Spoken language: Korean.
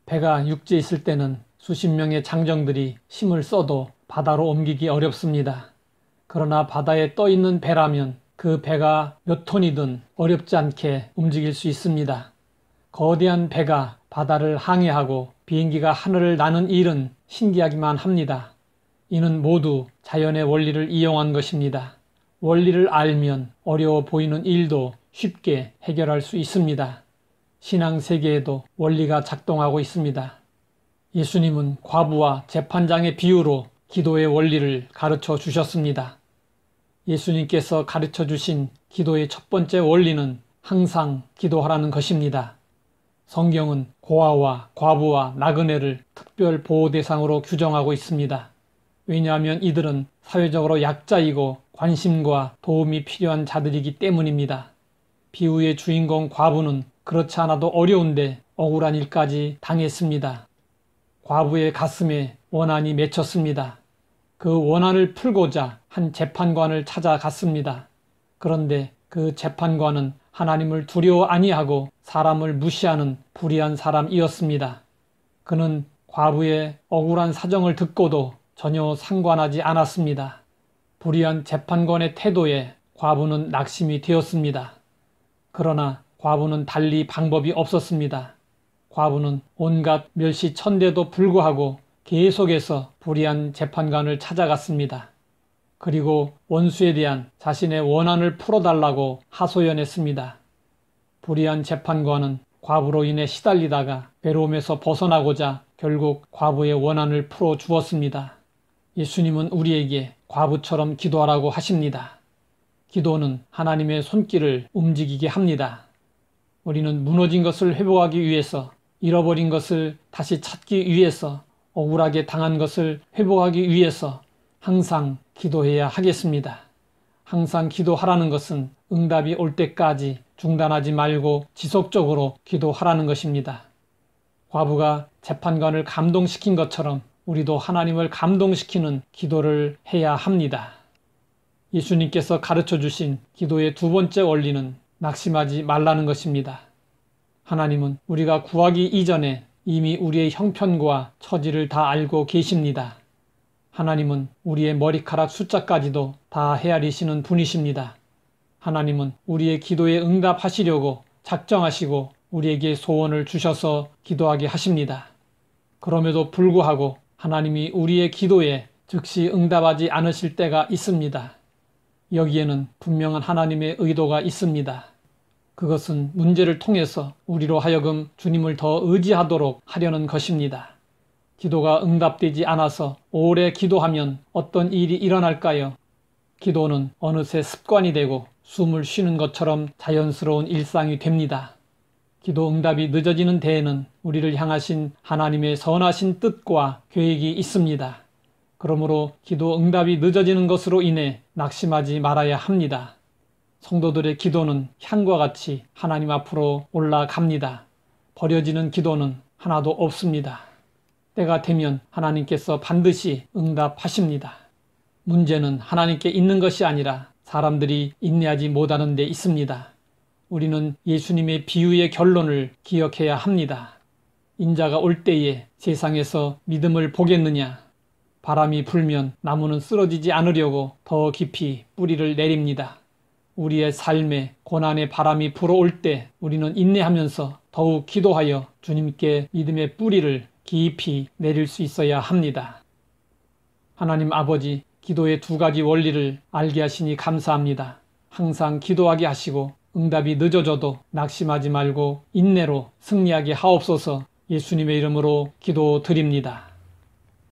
배가 육지에 있을 때는 수십 명의 장정들이 힘을 써도 바다로 옮기기 어렵습니다. 그러나 바다에 떠 있는 배라면 그 배가 몇 톤이든 어렵지 않게 움직일 수 있습니다. 거대한 배가 바다를 항해하고 비행기가 하늘을 나는 일은 신기하기만 합니다. 이는 모두 자연의 원리를 이용한 것입니다. 원리를 알면 어려워 보이는 일도 쉽게 해결할 수 있습니다. 신앙 세계에도 원리가 작동하고 있습니다. 예수님은 과부와 재판장의 비유로 기도의 원리를 가르쳐 주셨습니다. 예수님께서 가르쳐 주신 기도의 첫 번째 원리는 항상 기도하라는 것입니다. 성경은 고아와 과부와 나그네를 특별 보호 대상으로 규정하고 있습니다. 왜냐하면 이들은 사회적으로 약자이고 관심과 도움이 필요한 자들이기 때문입니다. 비유의 주인공 과부는 그렇지 않아도 어려운데 억울한 일까지 당했습니다. 과부의 가슴에 원한이 맺혔습니다. 그 원한을 풀고자 한 재판관을 찾아갔습니다. 그런데 그 재판관은 하나님을 두려워 아니하고 사람을 무시하는 불의한 사람이었습니다. 그는 과부의 억울한 사정을 듣고도 전혀 상관하지 않았습니다. 불의한 재판관의 태도에 과부는 낙심이 되었습니다. 그러나 과부는 달리 방법이 없었습니다. 과부는 온갖 멸시천대도 불구하고 계속해서 불의한 재판관을 찾아갔습니다. 그리고 원수에 대한 자신의 원한을 풀어달라고 하소연했습니다. 불의한 재판관은 과부로 인해 시달리다가 괴로움에서 벗어나고자 결국 과부의 원한을 풀어주었습니다. 예수님은 우리에게 과부처럼 기도하라고 하십니다. 기도는 하나님의 손길을 움직이게 합니다. 우리는 무너진 것을 회복하기 위해서, 잃어버린 것을 다시 찾기 위해서, 억울하게 당한 것을 회복하기 위해서 항상 기도해야 하겠습니다. 항상 기도하라는 것은 응답이 올 때까지 중단하지 말고 지속적으로 기도하라는 것입니다. 과부가 재판관을 감동시킨 것처럼 우리도 하나님을 감동시키는 기도를 해야 합니다. 예수님께서 가르쳐 주신 기도의 두 번째 원리는 낙심하지 말라는 것입니다. 하나님은 우리가 구하기 이전에 이미 우리의 형편과 처지를 다 알고 계십니다. 하나님은 우리의 머리카락 숫자까지도 다 헤아리시는 분이십니다. 하나님은 우리의 기도에 응답하시려고 작정하시고 우리에게 소원을 주셔서 기도하게 하십니다. 그럼에도 불구하고 하나님이 우리의 기도에 즉시 응답하지 않으실 때가 있습니다. 여기에는 분명한 하나님의 의도가 있습니다. 그것은 문제를 통해서 우리로 하여금 주님을 더 의지하도록 하려는 것입니다. 기도가 응답되지 않아서 오래 기도하면 어떤 일이 일어날까요? 기도는 어느새 습관이 되고 숨을 쉬는 것처럼 자연스러운 일상이 됩니다. 기도 응답이 늦어지는 데에는 우리를 향하신 하나님의 선하신 뜻과 계획이 있습니다. 그러므로 기도 응답이 늦어지는 것으로 인해 낙심하지 말아야 합니다. 성도들의 기도는 향과 같이 하나님 앞으로 올라갑니다. 버려지는 기도는 하나도 없습니다. 때가 되면 하나님께서 반드시 응답하십니다. 문제는 하나님께 있는 것이 아니라 사람들이 인내하지 못하는 데 있습니다. 우리는 예수님의 비유의 결론을 기억해야 합니다. 인자가 올 때에 세상에서 믿음을 보겠느냐? 바람이 불면 나무는 쓰러지지 않으려고 더 깊이 뿌리를 내립니다. 우리의 삶에 고난의 바람이 불어올 때 우리는 인내하면서 더욱 기도하여 주님께 믿음의 뿌리를 깊이 내릴 수 있어야 합니다. 하나님 아버지, 기도의 두 가지 원리를 알게 하시니 감사합니다. 항상 기도하게 하시고 응답이 늦어져도 낙심하지 말고 인내로 승리하게 하옵소서. 예수님의 이름으로 기도드립니다.